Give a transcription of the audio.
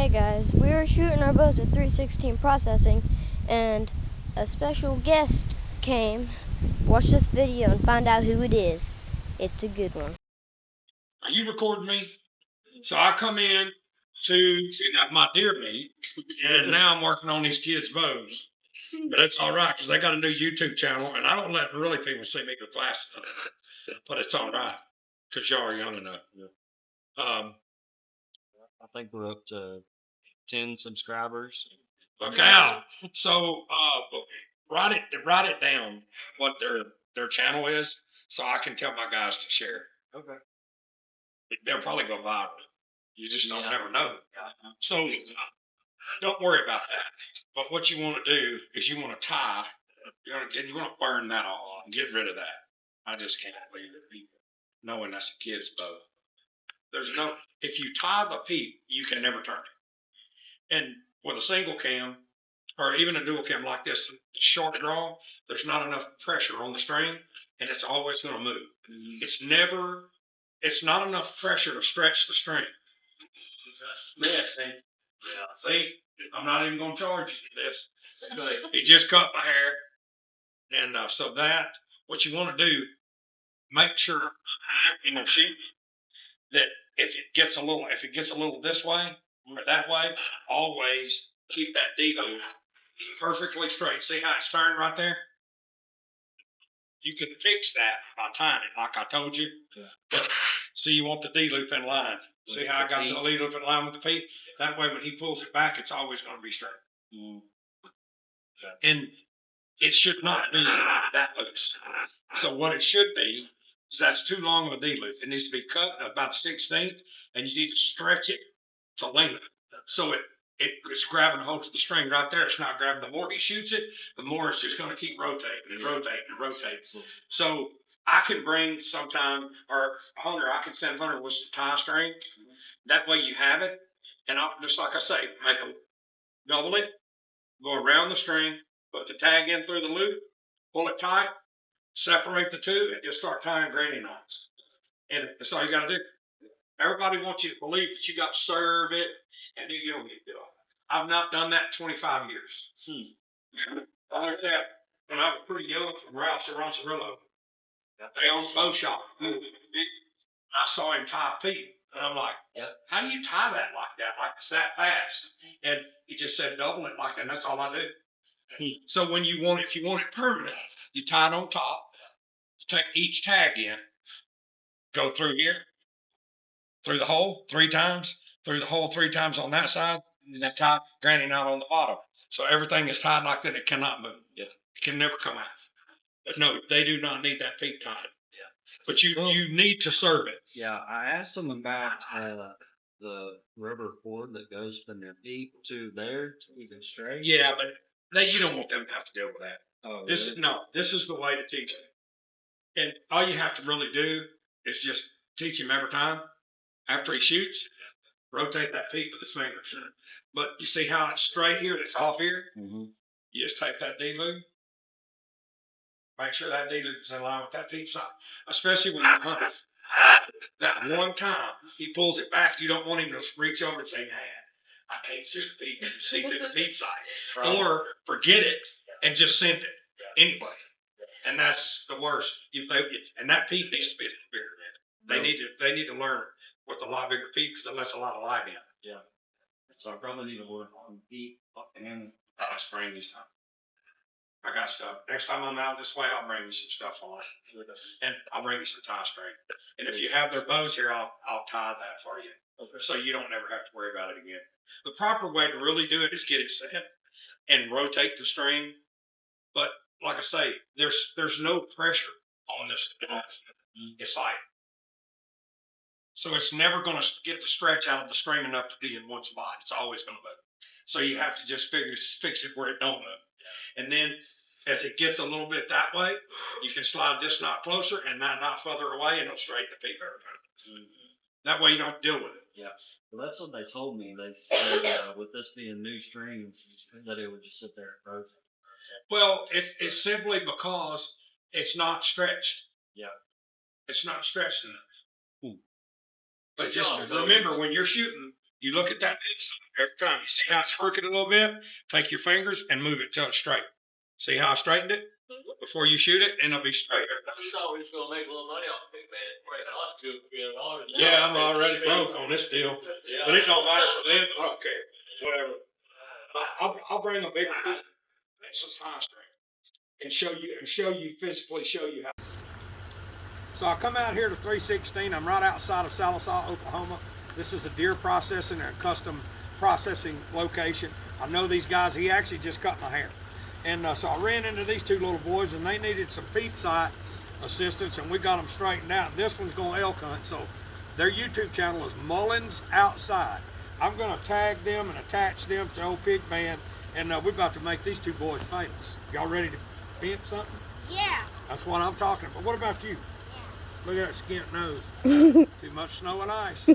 Hey guys, we were shooting our bows at 316 processing and a special guest came. Watch this video and find out who it is. It's a good one. Are you recording me? So I come in to my deer meat, and now I'm working on these kids' bows. But it's all right because they got a new YouTube channel, and I don't let really people see me with glasses on. But it's all right because y'all are young enough. I think we're up to 10 subscribers. Okay. So write it down what their channel is, so I can tell my guys to share. Okay. They'll probably go viral. You just don't never know. So don't worry about that. But what you want to do is you want to tie. You want to burn that all and get rid of that. I just can't believe it. People knowing that's a kid's bow. If you tie the peep, you can never turn it. And with a single cam or even a dual cam like this, short draw, there's not enough pressure on the string, and it's always going to move. It's not enough pressure to stretch the string. See, I'm not even going to charge you this. He just cut my hair, and so what you want to do, make sure shoot that if it gets a little this way or that way, always keep that D loop perfectly straight. See how it's turned right there? You can fix that by tying it, like I told you. Yeah. See, you want the D loop in line. See how I got the D loop in line with the peep? That way, when he pulls it back, it's always going to be straight. Mm. And it should not be that loose. So what it should be is that's too long of a D loop. It needs to be cut about 1/16, and you need to stretch it to length. So it's grabbing hold of the string right there. It's not grabbing. The more he shoots it, the more it's just going to keep rotating and rotating and rotating. So I can bring sometime, or Hunter, I can send Hunter with some tie string. That way you have it. And I'll, just like I say, double it, go around the string, put the tag in through the loop, pull it tight, separate the two, and just start tying granny knots. And that's all you got to do. Everybody wants you to believe that you got to serve it, and you don't need to do it. I've not done that in 25 years. I learned that when I was pretty young from Ralph Roncerillo. They owned a bow shop. I saw him tie a peep, and I'm like, how do you tie that like that? Like it's that fast? And he just said, double it like that, and that's all I do. So if you want it permanent, you tie it on top, you take each tag in, go through here, through the hole 3 times, through the hole 3 times on that side, and then tie granny knot on the bottom. So everything is tied like that. It cannot move. Yeah. It can never come out. But no, they do not need that peep tied. Yeah. But you need to serve it. Yeah, I asked them about the rubber cord that goes from their peep to there to keep it straight. Yeah, but you don't want them to have to deal with that. Oh, this is the way to teach it. And all you have to really do is just teach him every time. After he shoots, rotate that peep with his fingers. But you see how it's straight here and it's off here? Mm-hmm. You just take that D loop. Make sure that D loop is in line with that peep side. Especially when you're hunting. That one time he pulls it back, you don't want him to reach over and say, man, I can't see the peep. See through the peep side. Right. Or forget it and just send it anyway. And that's the worst. And that peep needs to be bigger. They need to learn with a lot bigger peep because it lets a lot of light in. Yeah. So I probably need to work on peep and I'll spray you some. I got stuff. Next time I'm out this way, I'll bring you some stuff on it. And I'll bring you some tie string. And if you have their bows here, I'll tie that for you. Okay. So you don't ever have to worry about it again. The proper way to really do it is get it set and rotate the string. But like I say, there's no pressure on this. It's light. So it's never going to get the stretch out of the string enough to be in one spot. It's always going to move. So you have to just fix it where it don't move. And then as it gets a little bit that way, you can slide this knot closer and that knot further away, and it'll straighten the peep every time. Mm-hmm. That way you don't have to deal with it. Yeah. Well, that's what they told me. They said with this being new strings, that it would just sit there and rotate. Well, it's simply because it's not stretched. Yeah. It's not stretched enough. But just remember, when you're shooting You look at that every time. You see how it's crooked a little bit? Take your fingers and move it till it's straight. See how I straightened it? Before you shoot it, and it'll be straight. We thought we was gonna make a little money off Pigman. Yeah, I'm already broke on this deal. But it don't matter for them. I don't care. Whatever. I'll bring a bigger one. That's just high strength. And physically show you how. So I come out here to 316. I'm right outside of Sallisaw, Oklahoma. This is a deer processing and custom processing location. I know these guys. He actually just cut my hair. And so I ran into these two little boys, and they needed some peep sight assistance, and we got them straightened out. This one's going elk hunt, so their YouTube channel is Mullins Outside. I'm going to tag them and attach them to old Pigman, and we're about to make these two boys famous. Y'all ready to pimp something? Yeah. That's what I'm talking about. What about you? Yeah. Look at that skint nose. Too much snow and ice.